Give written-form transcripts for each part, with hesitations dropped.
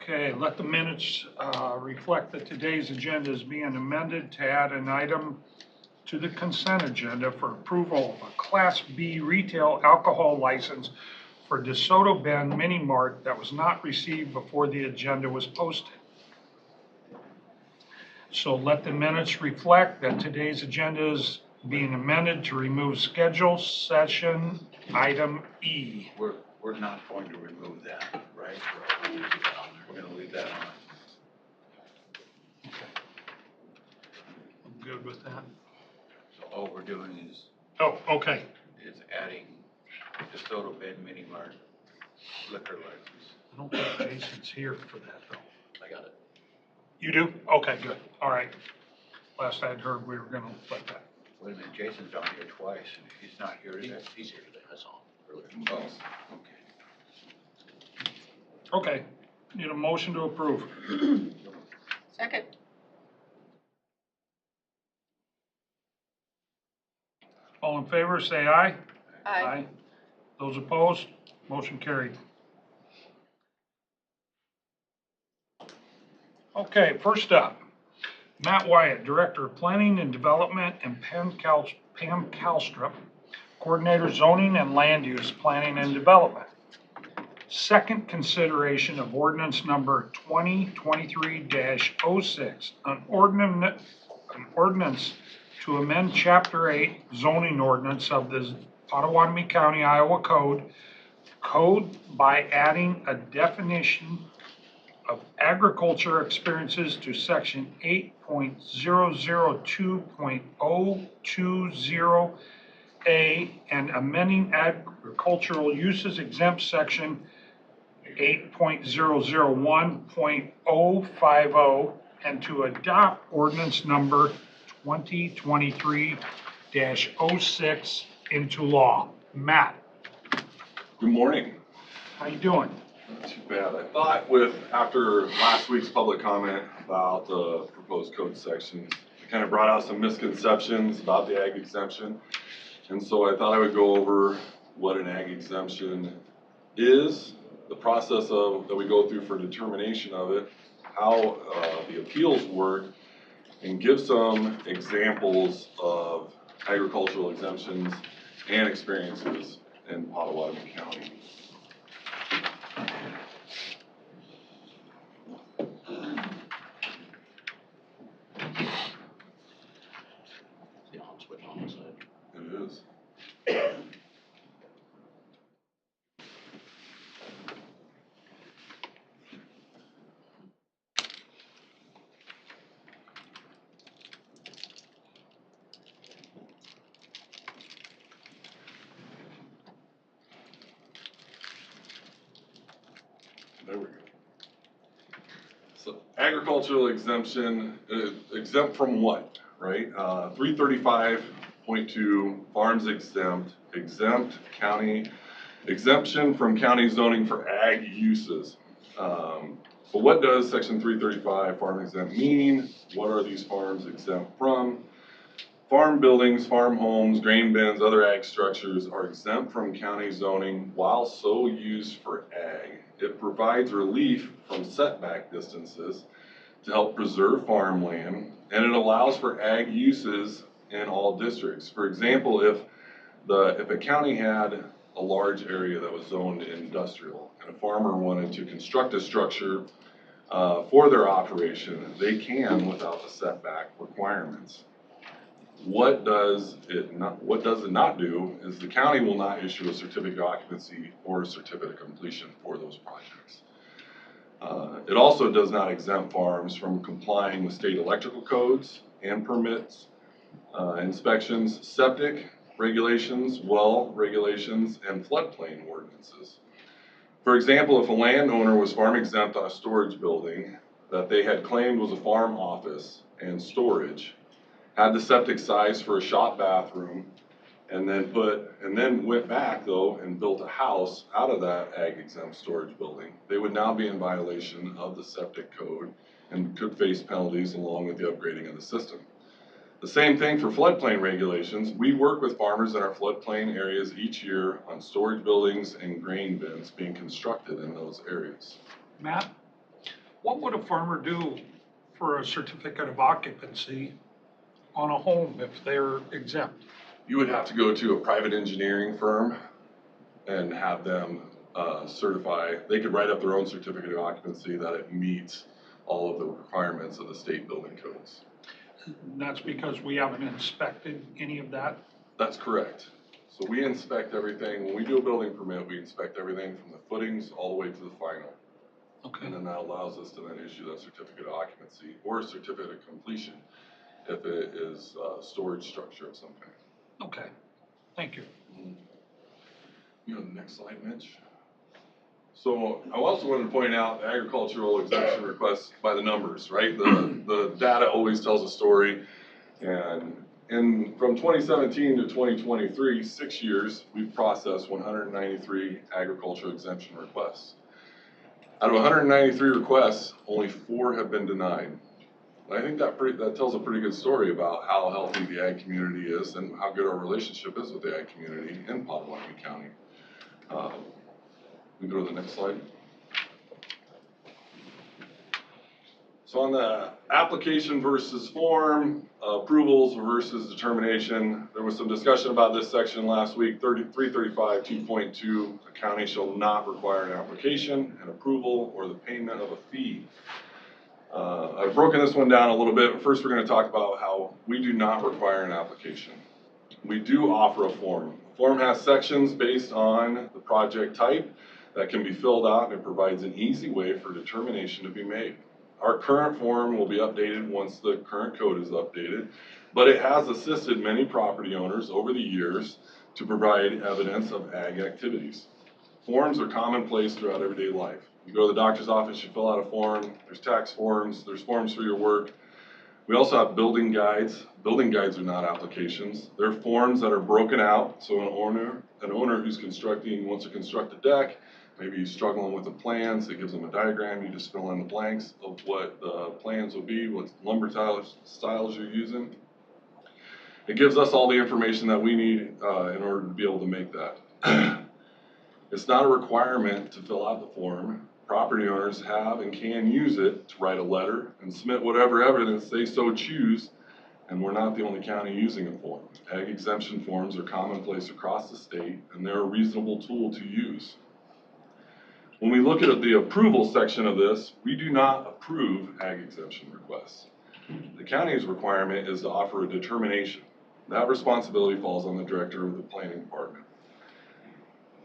Okay, let the minutes reflect that today's agenda is being amended to add an item to the consent agenda for approval of a Class B retail alcohol license for DeSoto Bend Mini Mart that was not received before the agenda was posted. So let the minutes reflect that today's agenda is being amended to remove schedule session item E. We're not going to remove that, right? We're going to leave that on. Okay. I'm good with that. So all we're doing is Okay. adding DeSoto Bend Mini Mart liquor license. I don't think Jason's here for that though. I got it. You do? Okay, good. All right. Last I'd heard we were gonna let that. Wait a minute, Jason's on here twice. He's not here today. He's here today, I saw him earlier. Oh, okay. Okay. Need a motion to approve. Second. All in favor, say aye. Aye. Those opposed, motion carried. Okay, first up, Matt Wyatt, Director of Planning and Development, and Pam Kalstrup, Coordinator Zoning and Land Use Planning and Development. Second consideration of ordinance number 2023-06, an ordinance to amend Chapter 8 zoning ordinance of the Potawatomi County, Iowa Code by adding a definition of agriculture experiences to section 8.002.020A and amending agricultural uses exempt section 8.001.050 and to adopt ordinance number 2023-06 into law. Matt, Good morning. how you doing? Not too bad. I thought after last week's public comment about the proposed code sections, it kind of brought out some misconceptions about the ag exemption. And so I thought I would go over what an ag exemption is, the process that we go through for determination of it, how the appeals work, and give some examples of agricultural exemptions and experiences in Potawatomi County. The on switch on the side. It is. There we go. So agricultural exemption, exempt from what, right? 335.2 farms exempt, exemption from county zoning for ag uses. But what does section 335 farm exempt mean? What are these farms exempt from? Farm buildings, farm homes, grain bins, other ag structures are exempt from county zoning while so used for ag. It provides relief from setback distances to help preserve farmland, and it allows for ag uses in all districts. For example, if a county had a large area that was zoned industrial and a farmer wanted to construct a structure for their operation, they can without the setback requirements. What does it not do is the county will not issue a certificate of occupancy or a certificate of completion for those projects. It also does not exempt farms from complying with state electrical codes and permits, inspections, septic regulations, well regulations, and floodplain ordinances. For example, if a landowner was farm exempt on a storage building that they had claimed was a farm office and storage, had the septic size for a shop bathroom, and then went back though and built a house out of that ag exempt storage building, they would now be in violation of the septic code and could face penalties along with the upgrading of the system. The same thing for floodplain regulations. We work with farmers in our floodplain areas each year on storage buildings and grain bins being constructed in those areas. Matt? What would a farmer do for a certificate of occupancy on a home if they're exempt? You would have to go to a private engineering firm and have them certify. They could write up their own certificate of occupancy that it meets all of the requirements of the state building codes. And that's because we haven't inspected any of that? That's correct. So we inspect everything. When we do a building permit, we inspect everything from the footings all the way to the final. Okay, And then that allows us to then issue that certificate of occupancy or a certificate of completion if it is a storage structure of some kind. okay, thank you. You know, the next slide, Mitch. So I also wanted to point out the agricultural exemption requests by the numbers, right? The data always tells a story. And from 2017 to 2023, 6 years, we've processed 193 agricultural exemption requests. Out of 193 requests, only 4 have been denied. And I think that tells a pretty good story about how healthy the ag community is and how good our relationship is with the ag community in Potawatomi County. We go to the next slide. So on the application versus form, approvals versus determination, there was some discussion about this section last week, 335 2.2, a county shall not require an application, an approval, or the payment of a fee. I've broken this one down a little bit. First, we're going to talk about how we do not require an application. We do offer a form. The form has sections based on the project type that can be filled out, and it provides an easy way for determination to be made. Our current form will be updated once the current code is updated, but it has assisted many property owners over the years to provide evidence of ag activities. Forms are commonplace throughout everyday life. You go to the doctor's office, you fill out a form, there's tax forms, there's forms for your work. We also have building guides. Building guides are not applications. They're forms that are broken out, so an owner who's wants to construct a deck, maybe he's struggling with the plans, it gives them a diagram, you just fill in the blanks of what the plans will be, what lumber styles you're using. It gives us all the information that we need in order to be able to make that. It's not a requirement to fill out the form. Property owners have and can use it to write a letter and submit whatever evidence they so choose, and we're not the only county using a form. Ag exemption forms are commonplace across the state, and they're a reasonable tool to use. When we look at the approval section of this, we do not approve ag exemption requests. The county's requirement is to offer a determination. That responsibility falls on the director of the planning department.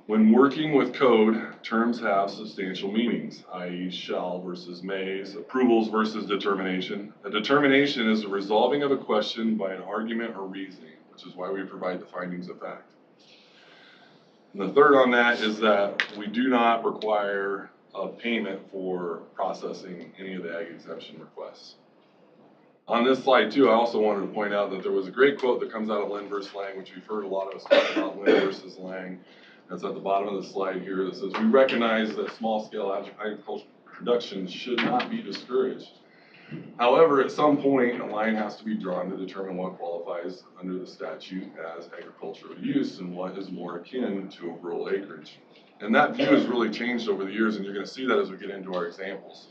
When working with code, terms have substantial meanings, i.e. shall versus mays, approvals versus determination. A determination is the resolving of a question by an argument or reasoning, which is why we provide the findings of fact. And the third on that is that we do not require a payment for processing any of the ag exemption requests. On this slide too, I also wanted to point out that there was a great quote that comes out of Lynn versus Lang, which we've heard a lot of us talk about Lynn versus Lang. That's at the bottom of the slide here that says, we recognize that small scale agricultural production should not be discouraged. However, at some point, a line has to be drawn to determine what qualifies under the statute as agricultural use and what is more akin to a rural acreage. And that view has really changed over the years, and you're going to see that as we get into our examples.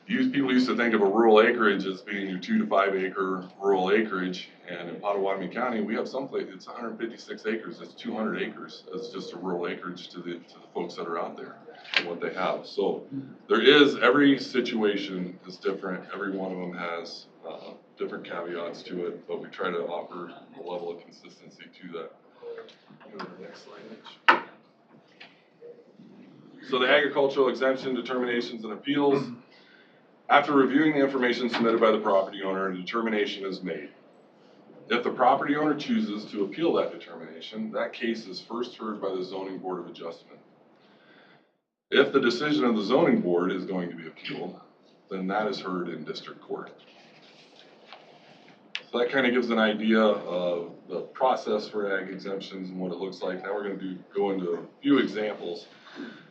People used to think of a rural acreage as being your 2 to 5 acre rural acreage, and in Potawatomi County, we have some places, it's 156 acres, it's 200 acres as just a rural acreage to the folks that are out there and what they have. So there is, every situation is different, every one of them has different caveats to it, but we try to offer a level of consistency to that. Go to the next slide, Mitch. So the agricultural exemption determinations and appeals. After reviewing the information submitted by the property owner, a determination is made. If the property owner chooses to appeal that determination, that case is first heard by the Zoning Board of Adjustment. If the decision of the Zoning Board is going to be appealed, then that is heard in district court. So that kind of gives an idea of the process for ag exemptions and what it looks like. Now we're going to go into a few examples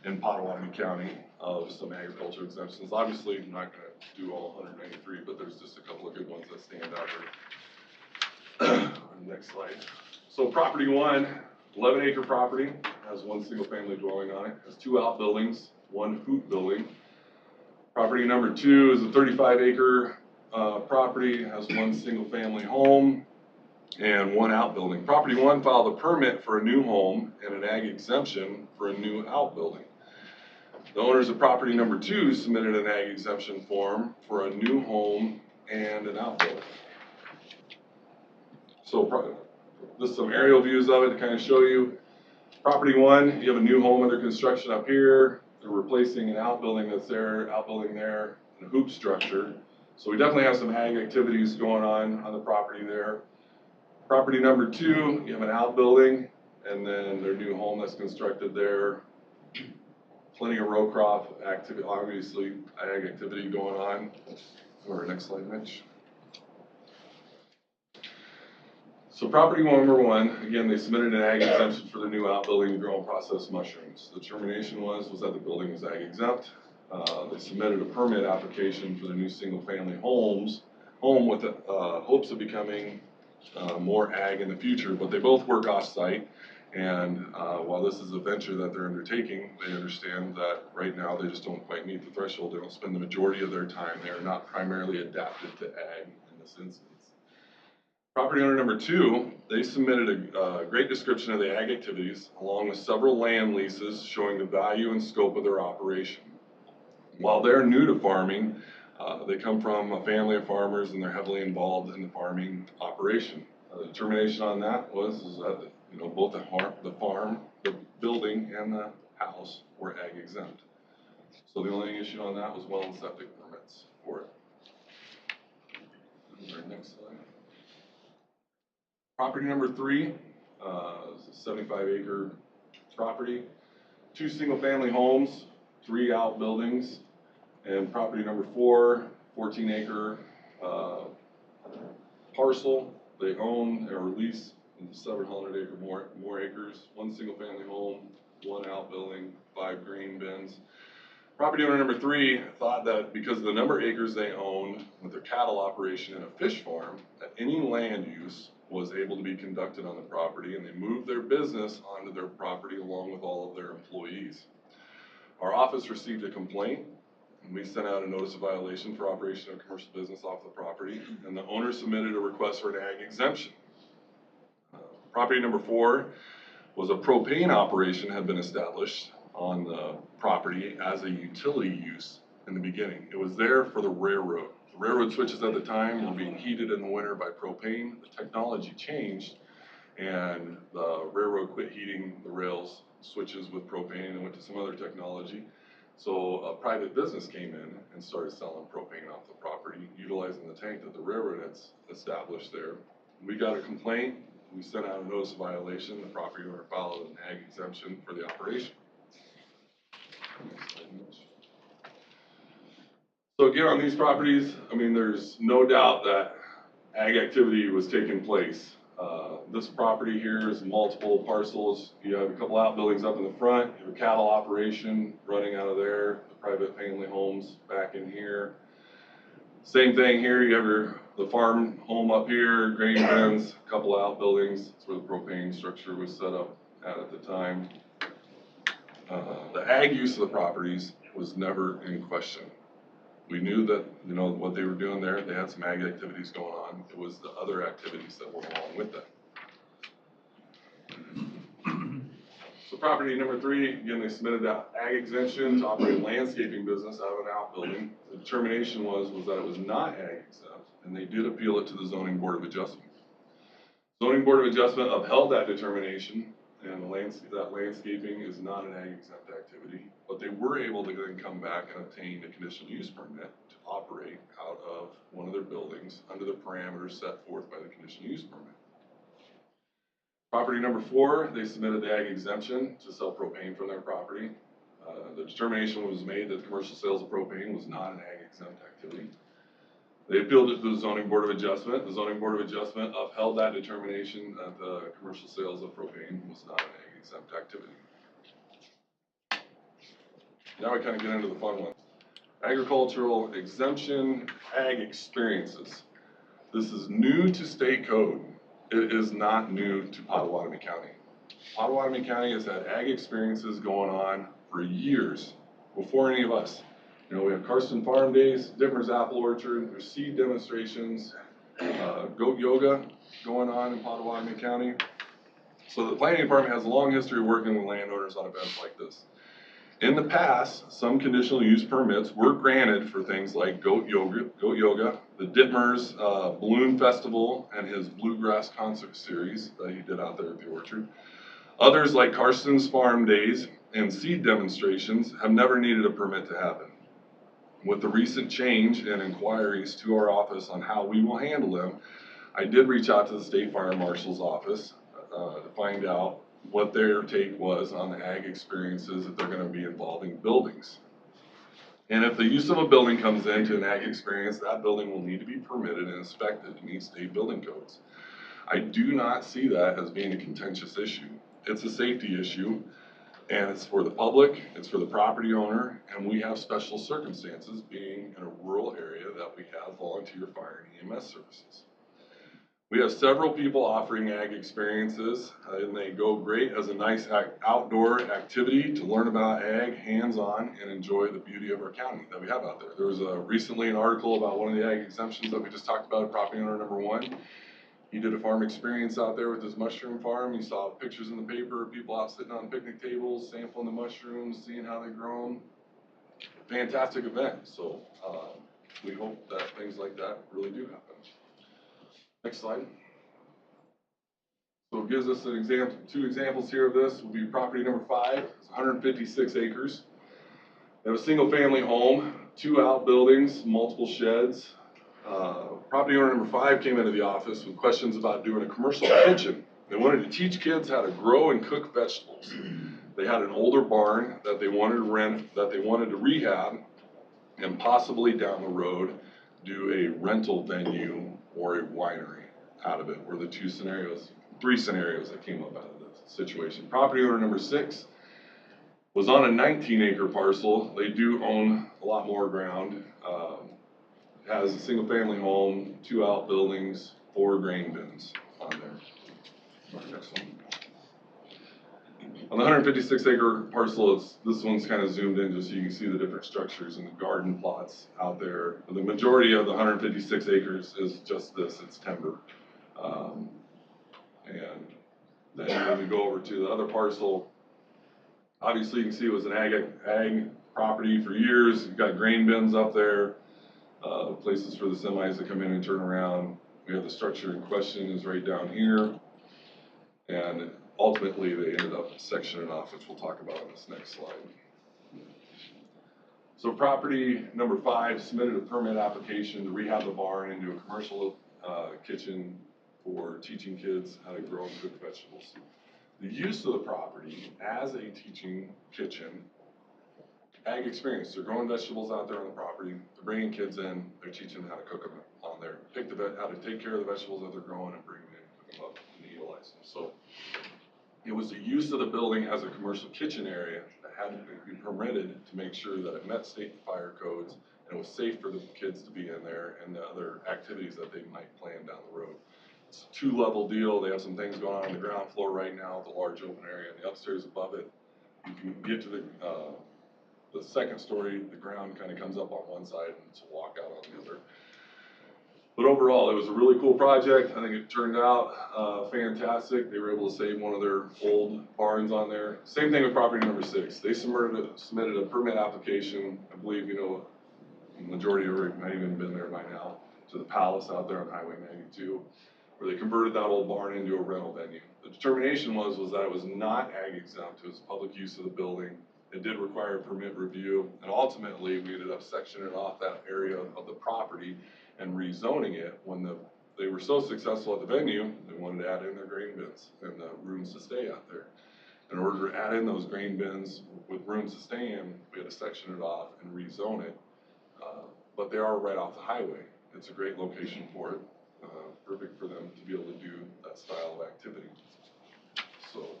in Potawatomi County of some agricultural exemptions. Obviously, I'm not going to do all 193, but there's just a couple of good ones that stand out here. Next slide. So property 1, 11 acre property, has 1 single family dwelling on it, has 2 outbuildings, 1 hoop building. Property number 2 is a 35-acre property, has one single-family home and one outbuilding. Property 1 filed a permit for a new home and an ag exemption for a new outbuilding. The owners of property number 2 submitted an ag exemption form for a new home and an outbuilding. So this is some aerial views of it to kind of show you. Property 1, you have a new home under construction up here. They're replacing an outbuilding that's there, outbuilding there, and a hoop structure. So we definitely have some ag activities going on the property there. Property number 2, you have an outbuilding, and then their new home that's constructed there. Plenty of row crop activity, obviously ag activity going on. Or next slide, Mitch. So property number 1, again, they submitted an ag exemption for the new outbuilding to grow and process mushrooms. The determination was that the building was ag exempt. They submitted a permit application for the new single-family home with hopes of becoming more ag in the future, but they both work off-site. And while this is a venture that they're undertaking, they understand that right now they just don't quite meet the threshold. They don't spend the majority of their time. They are not primarily adapted to ag in this instance. Property owner number 2, they submitted a great description of the ag activities along with several land leases showing the value and scope of their operation. While they're new to farming, they come from a family of farmers and they're heavily involved in the farming operation. The determination on that was that both the farm, the building, and the house were ag exempt. So the only issue on that was well and septic permits for it. Our next slide. Property number 3 is a 75-acre property, 2 single-family homes, 3 outbuildings, and property number 4, 14-acre parcel. They own or lease several hundred acre more acres, 1 single-family home, 1 outbuilding, 5 grain bins. Property owner number 3 thought that because of the number of acres they owned with their cattle operation and a fish farm, that any land use was able to be conducted on the property, and they moved their business onto their property along with all of their employees. Our office received a complaint, and we sent out a notice of violation for operation of commercial business off the property, and the owner submitted a request for an ag exemption. Property number 4 was a propane operation had been established on the property as a utility use in the beginning. It was there for the railroad. The railroad switches at the time were being heated in the winter by propane. The technology changed and the railroad quit heating the rails switches with propane and went to some other technology. So a private business came in and started selling propane off the property, utilizing the tank that the railroad had established there. We got a complaint. We sent out a notice of violation. The property owner filed an ag exemption for the operation. So again, on these properties, I mean, there's no doubt that ag activity was taking place. This property here is multiple parcels. You have a couple outbuildings up in the front. You have a cattle operation running out of there. The private family homes back in here. Same thing here. You have the farm home up here, grain bins, a couple outbuildings. That's where the propane structure was set up at the time. The ag use of the properties was never in question. We knew that, what they were doing there, they had some ag activities going on. It was the other activities that were along with that. So property number 3, again, they submitted that ag exemption to operate a landscaping business out of an outbuilding. The determination was that it was not ag exempt, and they did appeal it to the Zoning Board of Adjustment. Zoning Board of Adjustment upheld that determination, and that landscaping is not an ag exempt activity, but they were able to then come back and obtain a conditional use permit to operate out of one of their buildings under the parameters set forth by the conditional use permit. Property number 4, they submitted the ag exemption to sell propane from their property. The determination was made that commercial sales of propane was not an ag exempt activity. They appealed it to the Zoning Board of Adjustment. The Zoning Board of Adjustment upheld that determination that the commercial sales of propane was not an ag exempt activity. Now we kind of get into the fun ones. Agricultural exemption, ag experiences. This is new to state code. It is not new to Potawatomi County. Potawatomi County has had ag experiences going on for years, before any of us. You know, we have Karsten Farm Days, Dittmer's Apple Orchard, there's seed demonstrations, goat yoga going on in Potawatomi County. So the planning department has a long history of working with landowners on events like this. In the past, some conditional use permits were granted for things like goat yoga, the Dittmer's Balloon Festival and his Bluegrass Concert Series that he did out there at the orchard. Others like Karsten's Farm Days and seed demonstrations have never needed a permit to happen. With the recent change and inquiries to our office on how we will handle them, I did reach out to the State Fire Marshal's office to find out what their take was on the ag experiences that they're going to be involving buildings. And if the use of a building comes into an ag experience, that building will need to be permitted and inspected to meet state building codes. I do not see that as being a contentious issue. It's a safety issue, and it's for the public, it's for the property owner, and we have special circumstances being in a rural area that we have volunteer fire and EMS services. We have several people offering ag experiences, and they go great as a nice outdoor activity to learn about ag hands-on and enjoy the beauty of our county that we have out there. There was recently an article about one of the ag exemptions that we just talked about, property owner number 1. He did a farm experience out there with his mushroom farm. You saw pictures in the paper of people out sitting on picnic tables, sampling the mushrooms, seeing how they grown. Fantastic event. So we hope that things like that really do happen. Next slide. So it gives us an example, 2 examples here of this. Will be property number 5. It's 156 acres. They have a single family home, 2 outbuildings, multiple sheds. Property owner number 5 came into the office with questions about doing a commercial kitchen. They wanted to teach kids how to grow and cook vegetables. They had an older barn that they wanted to rent, that they wanted to rehab, and possibly down the road do a rental venue or a winery out of it, were the 3 scenarios that came up out of this situation. Property owner number 6 was on a 19-acre parcel. They do own a lot more ground. Has a single family home, 2 outbuildings, 4 grain bins on there. Next one. On the 156 acre parcel, this one's kind of zoomed in just so you can see the different structures and the garden plots out there. But the majority of the 156 acres is just this, it's timber. And then when we go over to the other parcel, obviously you can see it was an ag property for years. You've got grain bins up there. Places for the semis to come in and turn around. We have the structure in question is right down here. And ultimately they ended up sectioning off, which we'll talk about in this next slide. So property number 5 submitted a permit application to rehab the barn into a commercial kitchen for teaching kids how to grow and cook vegetables. The use of the property as a teaching kitchen, ag experience. They're growing vegetables out there on the property. They're bringing kids in. They're teaching them how to cook them on there. How to take care of the vegetables that they're growing and bring them in, cook them up, and utilize them. So it was the use of the building as a commercial kitchen area that had to be permitted to make sure that it met state fire codes and it was safe for the kids to be in there and the other activities that they might plan down the road. It's a 2-level deal. They have some things going on the ground floor right now with a large open area. And the upstairs above it, you can get to the second story, the ground kind of comes up on one side and it's a walkout on the other. But overall, it was a really cool project. I think it turned out fantastic. They were able to save one of their old barns on there. Same thing with property number 6. They submitted a permit application. I believe, you know, the majority of it might even been there by now, to the Palace out there on Highway 92, where they converted that old barn into a rental venue. The determination was that it was not ag exempt. It was public use of the building. It did require permit review, and ultimately we ended up sectioning off that area of the property and rezoning it. When they were so successful at the venue, they wanted to add in their grain bins and the rooms to stay out there. In order to add in those grain bins with rooms to stay in, we had to section it off and rezone it. But they are right off the highway. It's a great location for it. Perfect for them to be able to do that style of activity. So,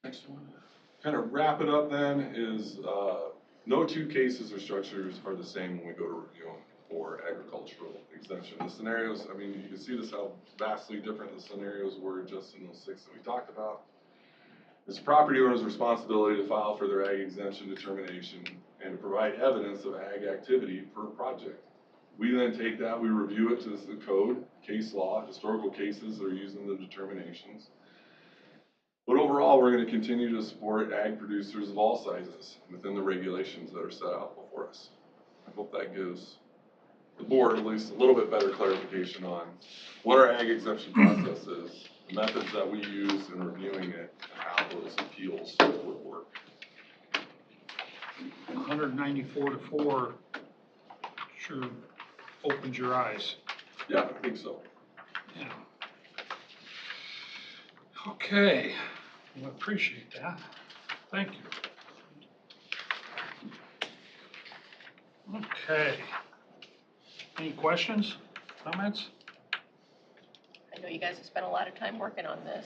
next one. Kind of wrap it up then is no 2 cases or structures are the same when we go to review them for agricultural exemption. The scenarios, I mean, you can see this how vastly different the scenarios were just in those 6 that we talked about. It's the property owner's responsibility to file for their ag exemption determination and to provide evidence of ag activity per project. We then take that, we review it to the code, case law, historical cases that are used in the determinations. But overall, we're going to continue to support ag producers of all sizes within the regulations that are set out before us. I hope that gives the board at least a little bit better clarification on what our ag exemption process is, the methods that we use in reviewing it, and how those appeals would work. 194 to 4 sure opens your eyes. Yeah, I think so. Yeah. Okay, well, I appreciate that. Thank you. Okay. Any questions, comments? I know you guys have spent a lot of time working on this.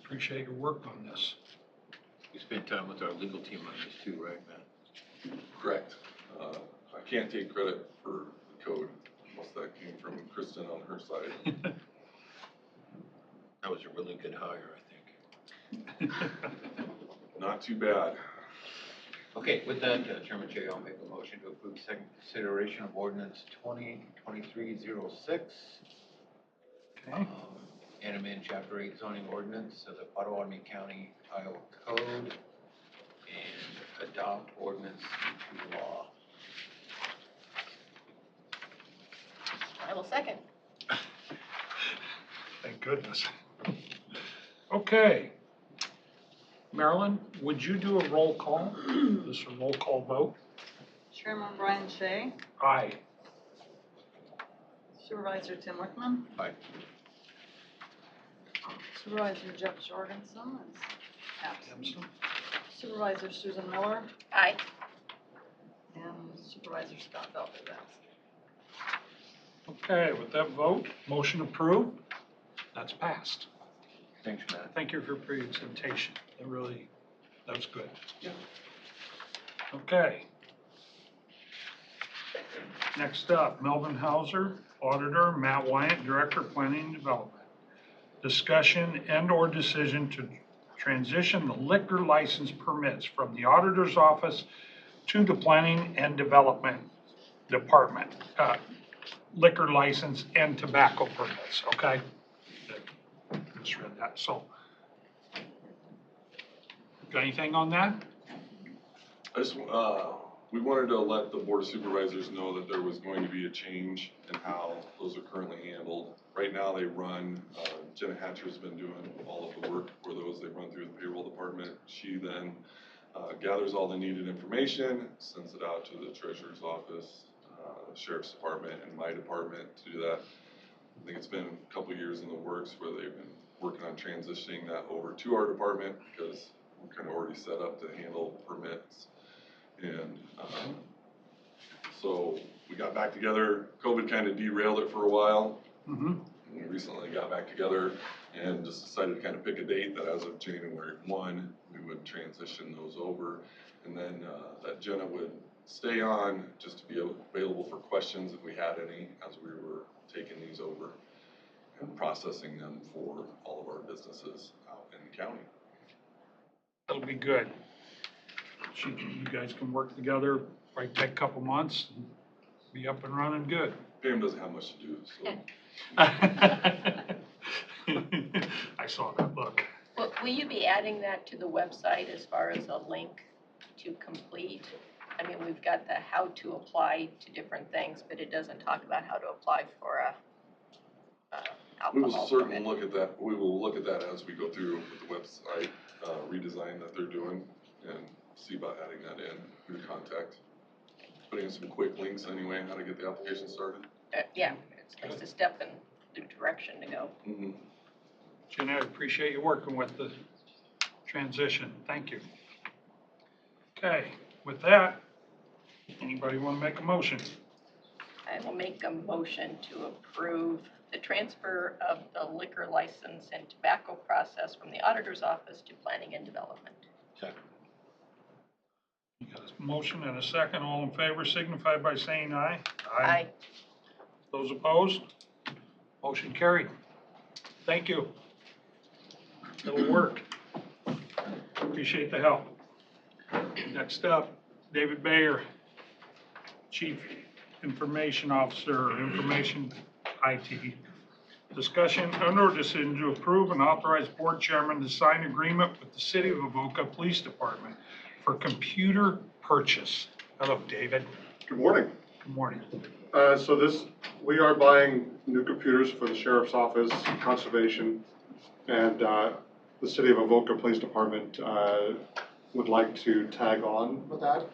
Appreciate your work on this. We spent time with our legal team on this too, right, Matt? Correct. I can't take credit for the code unless that came from Kristen on her side. That was a really good hire, I think. Not too bad. Okay, with that, Chairman Jay, I'll make a motion to approve second consideration of ordinance 2023-06. Okay. And amend chapter 8 zoning ordinance of the Potawatomi County, Iowa Code and adopt ordinance into law. I will second. Thank goodness. Okay. Marilyn, would you do a roll call? This is a roll call vote? Chairman Brian Shea, Aye. Supervisor Tim Wickman, Aye. Supervisor Jeff Jorgensen is absent, Absent. Supervisor Susan Miller, Aye. and Supervisor Scott Belt is absent. Okay, with that vote, motion approved. That's passed. Thanks, Matt. Thank you for your presentation. That was good. Okay. Next up, Melvin Hauser, Auditor, Matt Wyatt, Director of Planning and Development. Discussion and/or decision to transition the liquor license permits from the Auditor's Office to the Planning and Development Department. Liquor license and tobacco permits, okay? Just read that, so. Got anything on that? I just, we wanted to let the Board of Supervisors know that there was going to be a change in how those are currently handled. Right now, they run, Jenna Hatcher's been doing all of the work for those. They run through the payroll department. She then gathers all the needed information, sends it out to the treasurer's office, sheriff's department, and my department to do that. I think it's been a couple of years in the works where they've been working on transitioning that over to our department because we're kind of already set up to handle permits. And so we got back together. COVID kind of derailed it for a while. Mm-hmm. And we recently got back together and just decided to kind of pick a date that as of January 1, we would transition those over. And then that Jenna would stay on just to be available for questions if we had any as we were taking these over and processing them for all of our businesses out in the county. That'll be good. You guys can work together, probably take a couple months, and be up and running good. Pam doesn't have much to do, so. I saw that look. Well, will you be adding that to the website as far as a link to complete? I mean, we've got the how to apply to different things, but it doesn't talk about how to apply for a We will alcohol certainly permit. look at that. We will look at that as we go through with the website redesign that they're doing and see about adding that in, who to contact. Putting in some quick links anyway, how to get the application started. Yeah, it's at least a step in the direction to go. Mm-hmm. Jenna, I appreciate you working with the transition. Thank you. Okay, with that, anybody want to make a motion? I will make a motion to approve the transfer of the liquor license and tobacco process from the auditor's office to planning and development. Second. You got a motion and a second. All in favor signify by saying aye. Aye. Those opposed? Motion carried. Thank you. It'll work. Appreciate the help. Next up, David Bayer, Chief Information Officer, Information IT. Discussion and/or decision to approve and authorize board chairman to sign agreement with the City of Avoca Police Department for computer purchase. Hello, David. Good morning. Good morning. We are buying new computers for the Sheriff's Office, Conservation, and the City of Avoca Police Department would like to tag on with that.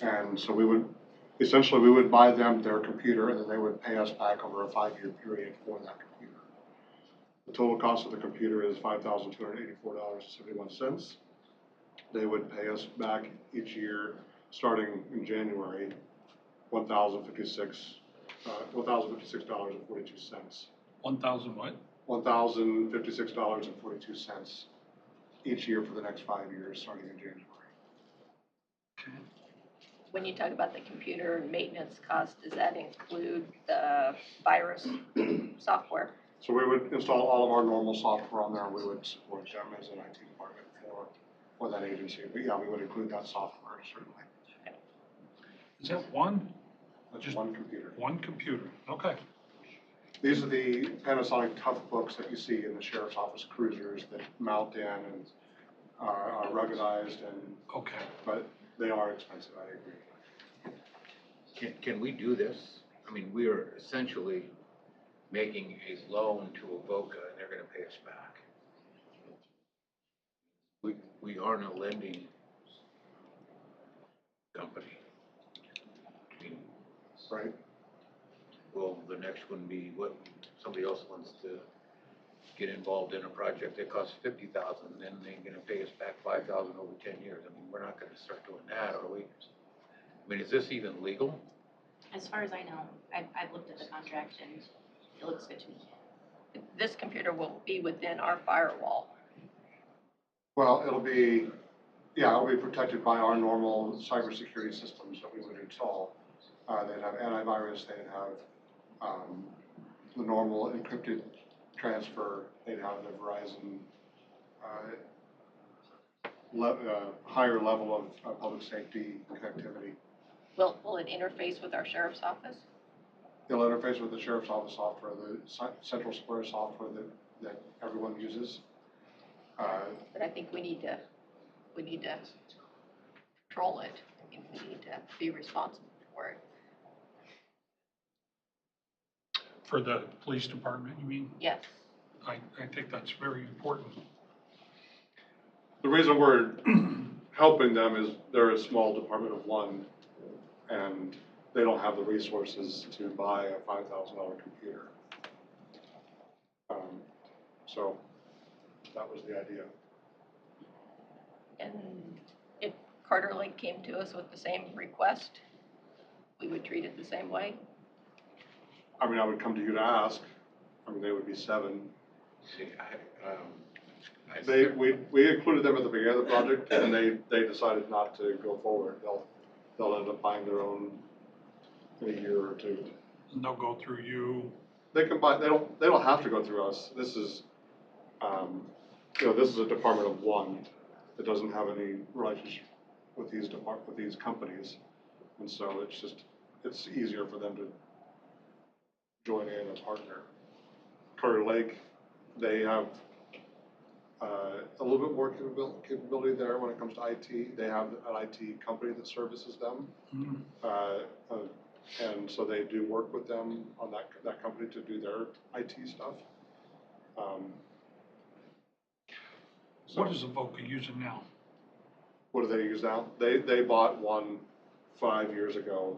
And so we would buy them their computer, and then they would pay us back over a 5-year period for that computer. The total cost of the computer is $5,284.71. They would pay us back each year, starting in January, $1,056.42. 1,000 what? $1,056.42 each year for the next 5 years, starting in January. Okay. When you talk about the computer maintenance cost, does that include the virus software? So we would install all of our normal software on there. We would support them as an IT department for that agency. But yeah, we would include that software, certainly. Is that one? That's Just one computer. One computer, okay. These are the Panasonic Tough Books that you see in the Sheriff's Office cruisers that mount in and are ruggedized, Okay. but they are expensive, I agree. Can we do this? I mean, we are essentially making a loan to Avoca and they're gonna pay us back. We aren't a lending company. I mean, Right? will the next one be what, somebody else wants to get involved in a project that costs $50,000, then they're gonna pay us back $5,000 over 10 years. I mean, we're not gonna start doing that, are we? I mean, is this even legal? As far as I know, I've looked at the contract and it looks good to me. This computer will be within our firewall. Well, it'll be protected by our normal cybersecurity systems that we would install. They'd have antivirus, they'd have the normal encrypted transfer, they'd have the Verizon higher level of public safety connectivity. Will it interface with our sheriff's office? It'll interface with the Sheriff's Office software, the Central Square software that everyone uses. But I think we need to control it. I mean, we need to be responsible for it. For the police department, you mean? Yes. I think that's very important. The reason we're helping them is they're a small department of one, and they don't have the resources to buy a $5,000 computer. So that was the idea. And if Carter Lake came to us with the same request, we would treat it the same way? I mean, I would come to you to ask. I mean, they would be 7. See, We included them at the beginning of the project, and they decided not to go forward. They'll end up buying their own in a year or 2. And they'll go through you. They can buy. They don't have to go through us. This is, this is a department of one that doesn't have any relationship with these companies, and so it's easier for them to join in as a partner. Carter Lake, they have a little bit more capability there when it comes to IT. They have an IT company that services them, and so they do work with them on that company to do their IT stuff. What is Avoca using now? What do they use now? They bought one 5 years ago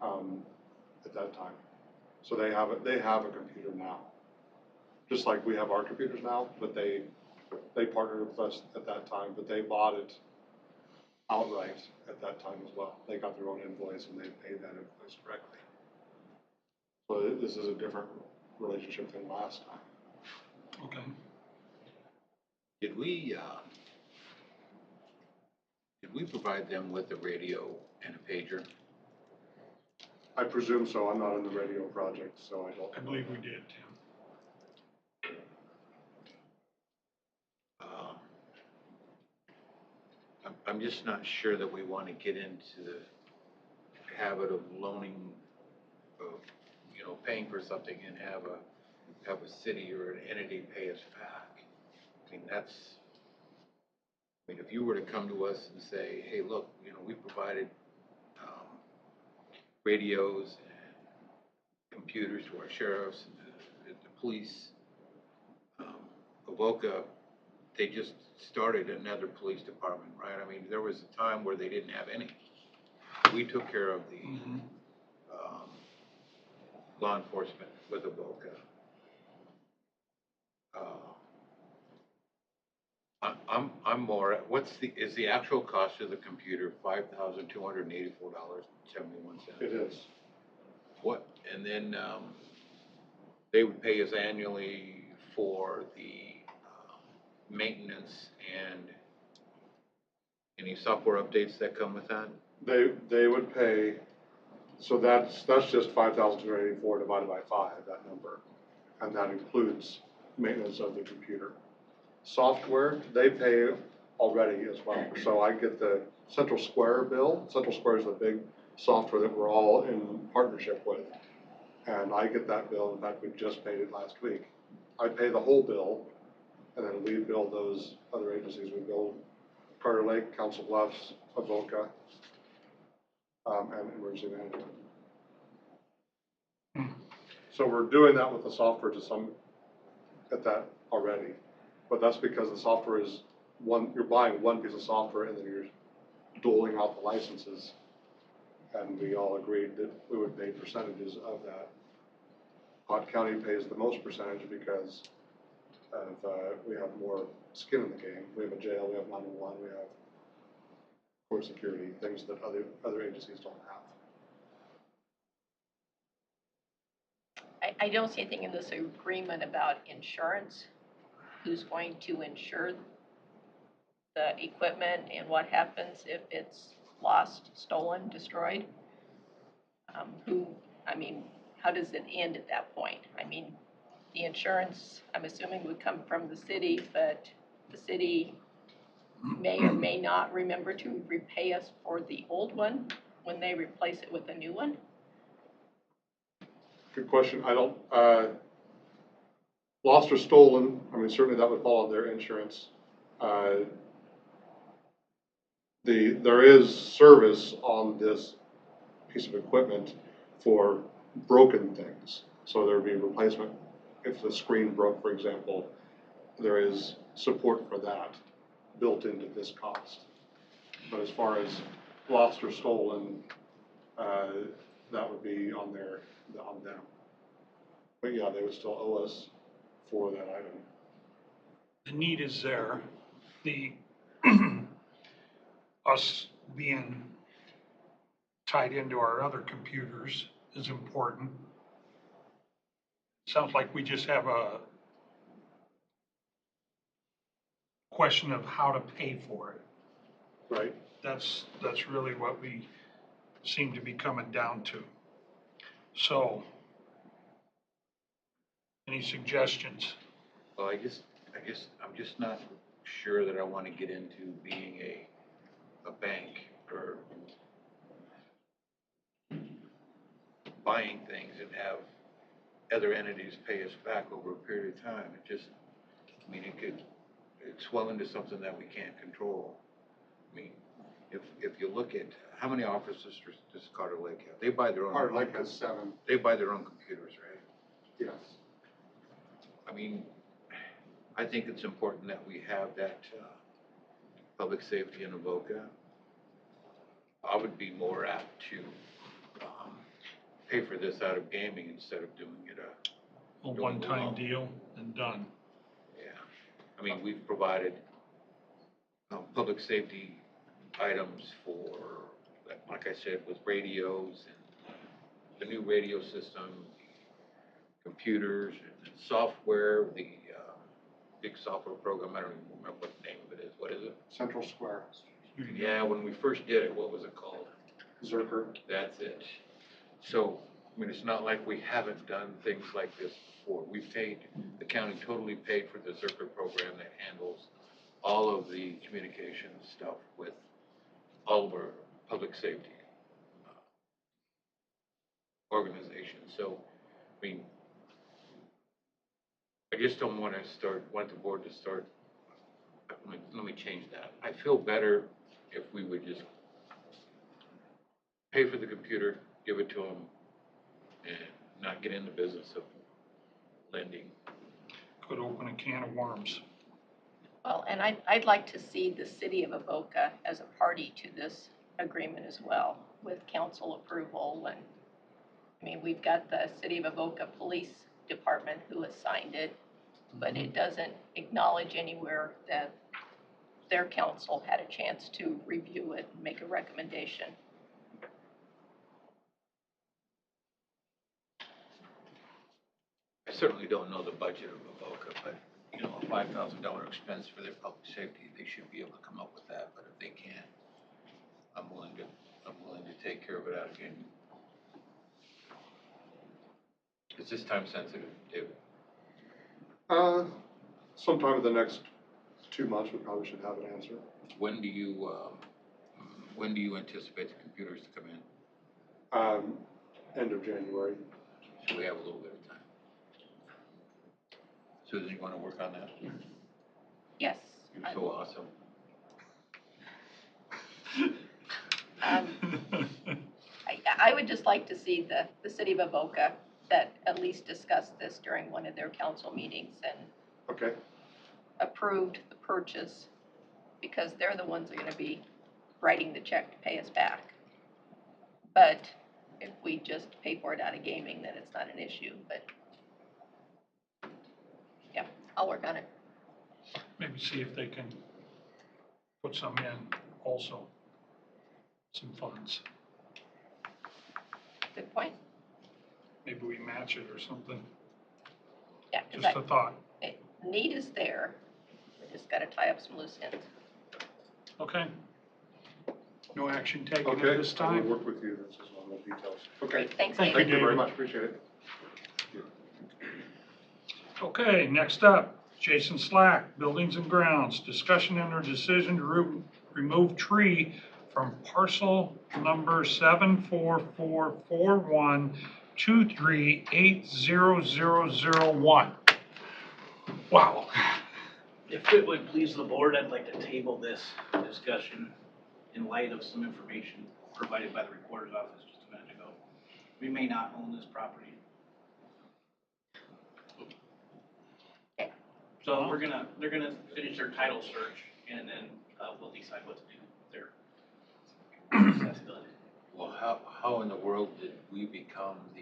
at that time. So they have a computer now. Just like we have our computers now, but they partnered with us at that time, but they bought it outright at that time as well. They got their own invoice and they paid that invoice directly. So this is a different relationship than last time. Okay. Did we provide them with a radio and a pager? I presume so. I'm not in the radio project, so I don't. I believe we did, Tim. I'm just not sure that we want to get into the habit of loaning, of, you know, paying for something and have a city or an entity pay us back. I mean, if you were to come to us and say, hey, look, you know, we provided radios and computers to our sheriffs and the police, Avoca, they just started another police department, right? I mean, there was a time where they didn't have any. We took care of the law enforcement with Avoca. I'm more, is the actual cost of the computer $5,284.71? It is. What, and then, they would pay us annually for the, maintenance and any software updates that come with that? They would pay, so that's just 5,284 divided by 5, that number. And that includes maintenance of the computer. Software, they pay already as well. So I get the Central Square bill. Central Square is the big software that we're all in partnership with. And I get that bill. In fact, we just paid it last week. I pay the whole bill, and then we bill those other agencies. We bill Carter Lake, Council Bluffs, Avoca, and Emergency Management. So we're doing that with the software to some, at that already. But that's because the software is you're buying one piece of software and then you're doling out the licenses. And we all agreed that we would pay percentages of that. Pot County pays the most percentage because we have more skin in the game. We have a jail, we have 911, we have court security, things that other agencies don't have. I don't see anything in this agreement about insurance. Who's going to insure the equipment and what happens if it's lost, stolen, destroyed? How does it end at that point? I mean, the insurance, I'm assuming, would come from the city, but the city may or may not remember to repay us for the old one when they replace it with a new one. Good question. I don't, lost or stolen, I mean, certainly that would fall on their insurance. There is service on this piece of equipment for broken things. So there would be replacement. If the screen broke, for example, there is support for that built into this cost. But as far as lost or stolen, that would be on them. But yeah, they would still owe us for that item. The need is there. The, us being tied into our other computers is important. Sounds like we just have a question of how to pay for it. Right. That's really what we seem to be coming down to. So, any suggestions? Well, I'm just not sure that I want to get into being a bank or buying things and have other entities pay us back over a period of time. It could swell into something that we can't control. I mean, if you look at how many offices does Carter Lake have? They buy their own. Carter Lake has 7. They buy their own computers, right? Yes. I mean, I think it's important that we have that public safety in Avoca. I would be more apt to pay for this out of gaming instead of doing it A one-time deal and done. Yeah, I mean, we've provided public safety items for, like I said, with radios and the new radio system, computers, and software, the big software program. I don't even remember what the name of it is. What is it? Central Square. Yeah, when we first did it, what was it called? Zerker. That's it. So, I mean, it's not like we haven't done things like this before. The county totally paid for the Zerker program that handles all of the communication stuff with all of our public safety organizations. So, I mean, I just don't want the board to start, let me change that. I feel better if we would just pay for the computer, give it to them, and not get in the business of lending. Could open a can of worms. Well, and I'd like to see the city of Avoca as a party to this agreement as well, with council approval. And, I mean, we've got the city of Avoca Police Department who has signed it, but it doesn't acknowledge anywhere that their council had a chance to review it and make a recommendation. I certainly don't know the budget of Avoca, but, you know, a $5,000 expense for their public safety, they should be able to come up with that, but if they can't, I'm willing to take care of it out of game. Is this time sensitive, David? Sometime in the next 2 months, we probably should have an answer. When do you anticipate the computers to come in? End of January. So we have a little bit of time. Susan, you want to work on that? Yes. You're so awesome. I would just like to see the city of Avoca that at least discussed this during one of their council meetings and Okay. approved the purchase, because they're the ones that are gonna be writing the check to pay us back. But if we just pay for it out of gaming, then it's not an issue, but yeah, I'll work on it. Maybe see if they can put some in also, some funds. Good point. Maybe we match it or something. Yeah, Just a because thought. need is there. We just gotta tie up some loose ends. Okay. No action taken at Okay, this I will time. work with you, this is one of the details. Okay, Great, thanks, Thank David. thank you very David. much, appreciate it. Okay, next up, Jason Slack, Buildings and Grounds. Discussion and or decision to remove tree from parcel number 7444123800001. Wow. If it would please the board, I'd like to table this discussion in light of some information provided by the recorder's office just a minute ago. We may not own this property. Okay. So they're gonna finish their title search and then we'll decide what to do there. That's done. Well, how in the world did we become the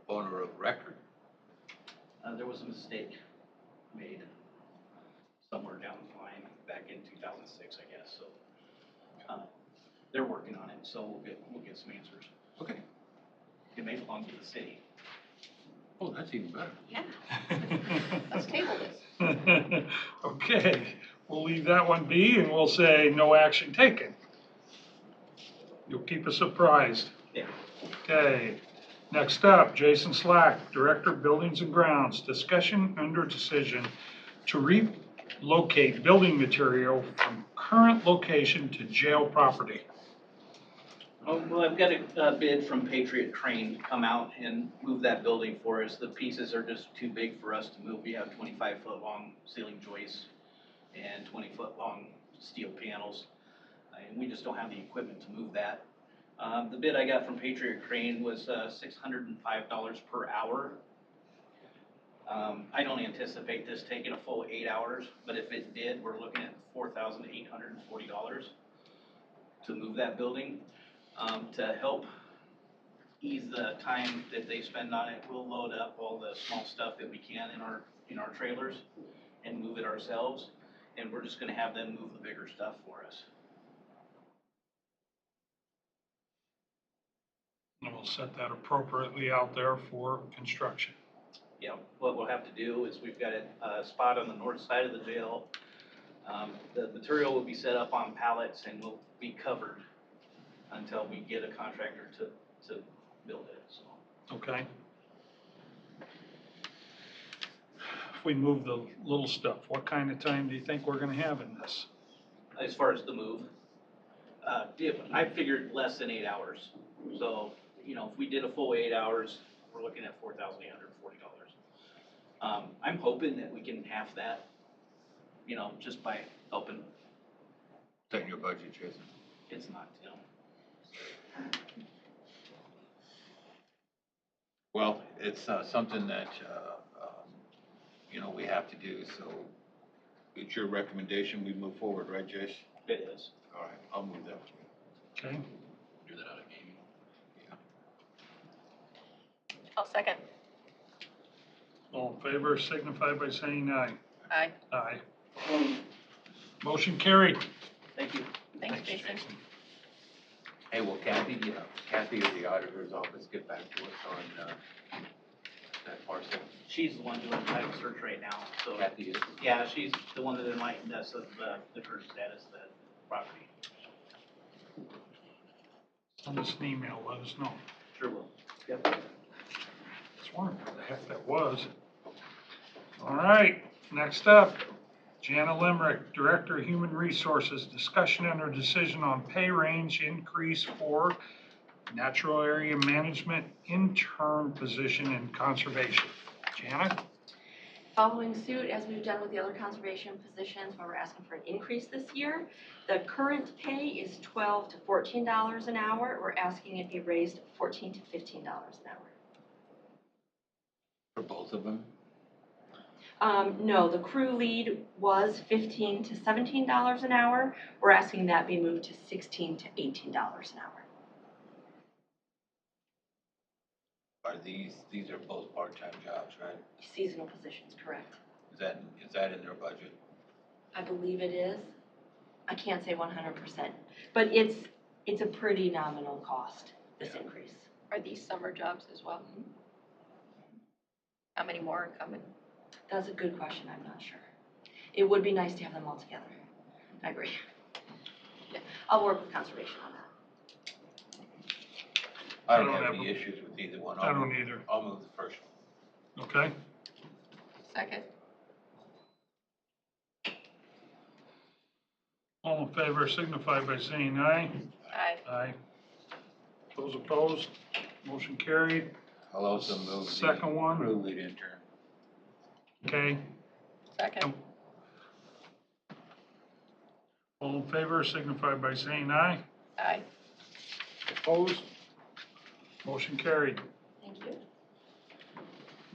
owner of record? There was a mistake made somewhere down the line back in 2006, I guess, so. They're working on it, so we'll get some answers. Okay. It may belong to the city. Oh, that's even better. Yeah, let's table this. Okay, we'll leave that one be and we'll say no action taken. You'll keep us apprised. Yeah. Okay, next up, Jason Slack, Director of Buildings and Grounds. Discussion under decision to relocate building material from current location to jail property. Oh, well, I've got a bid from Patriot Crane to come out and move that building for us. The pieces are just too big for us to move. We have 25-foot long ceiling joists and 20-foot long steel panels, and we just don't have the equipment to move that. The bid I got from Patriot Crane was $605 per hour. I don't anticipate this taking a full 8 hours, but if it did, we're looking at $4,840 to move that building. To help ease the time that they spend on it, we'll load up all the small stuff that we can in our trailers and move it ourselves, and we're just gonna have them move the bigger stuff for us. And we'll set that appropriately out there for construction. Yeah, what we'll have to do is we've got a spot on the north side of the jail. The material will be set up on pallets and will be covered until we get a contractor to build it, so. Okay. if we move the little stuff, what kind of time do you think we're gonna have in this? As far as the move, I figured less than 8 hours. So, you know, if we did a full 8 hours, we're looking at $4,840. I'm hoping that we can half that, you know, just by helping. Is that in your budget, Jason? It's not, you know. Well, it's something that, you know, we have to do, so it's your recommendation, we move forward, right, Jace? It is. All right, I'll move that. Okay, Do that out of gaming. I'll second. all in favor signify by saying aye. Aye. Aye. Motion carried. Thank you. Thanks, Jason. Hey, will Kathy of the auditor's office get back to us on that parcel? She's the one doing the title search right now, so. Kathy is? Yeah, she's the one that enlightened us of the current status of the property. Send us an email, let us know. Sure will. Yep. Just wondering what the heck that was. All right, next up, Jana Limerick, Director of Human Resources, discussion and or decision on pay range increase for natural area management intern position in conservation. Jana? Following suit, as we've done with the other conservation positions where we're asking for an increase this year, the current pay is $12 to $14 an hour. We're asking it be raised to $14 to $15 an hour. For both of them? No, the crew lead was $15 to $17 an hour. We're asking that be moved to $16 to $18 an hour. Are these are both part-time jobs, right? Seasonal positions, correct. Is that in their budget? I believe it is. I can't say 100%, but it's a pretty nominal cost, this increase. Are these summer jobs as well? How many more are coming? That's a good question, I'm not sure. It would be nice to have them all together. I agree. Yeah, I'll work with conservation on that. I don't I don't have have any a- issues with either one. I don't either. I'll move the first one. Okay. Second. All in favor signify by saying aye. Aye. Aye. Those opposed, motion carried. I'll also move the Second one. crew lead intern. Okay. Second. All in favor signify by saying aye. Aye. Opposed, motion carried. Thank you.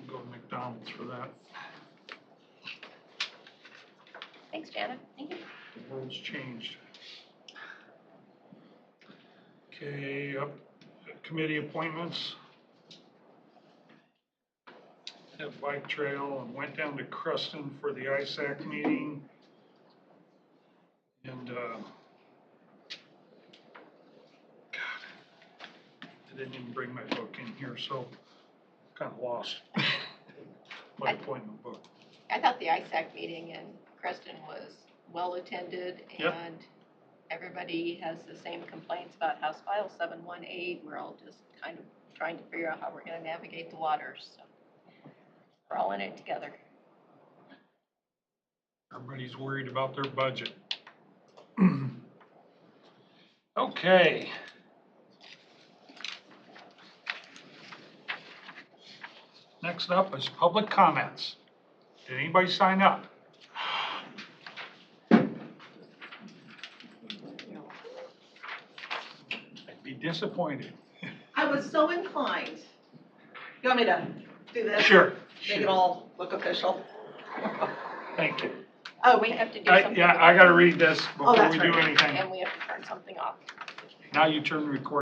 Go to McDonald's for that. Thanks, Janet. Thank you. The world's changed. Okay, up, committee appointments. Had bike trail and went down to Cruston for the ISAC meeting. And, God, I didn't even bring my book in here, so kind of lost my appointment book. I thought the ISAC meeting in Creston was well-attended, Yep. and everybody has the same complaints about House File 718. We're all just kind of trying to figure out how we're gonna navigate the waters, so we're all in it together. Everybody's worried about their budget. Okay. Next up is public comments. Did anybody sign up? I'd be disappointed. I was so inclined. You want me to do this? Sure. Make it all look official? Thank you. Oh, We have to do something. Yeah, I gotta read this before that's we do right. anything. And we have to turn something off. Now you turn the record.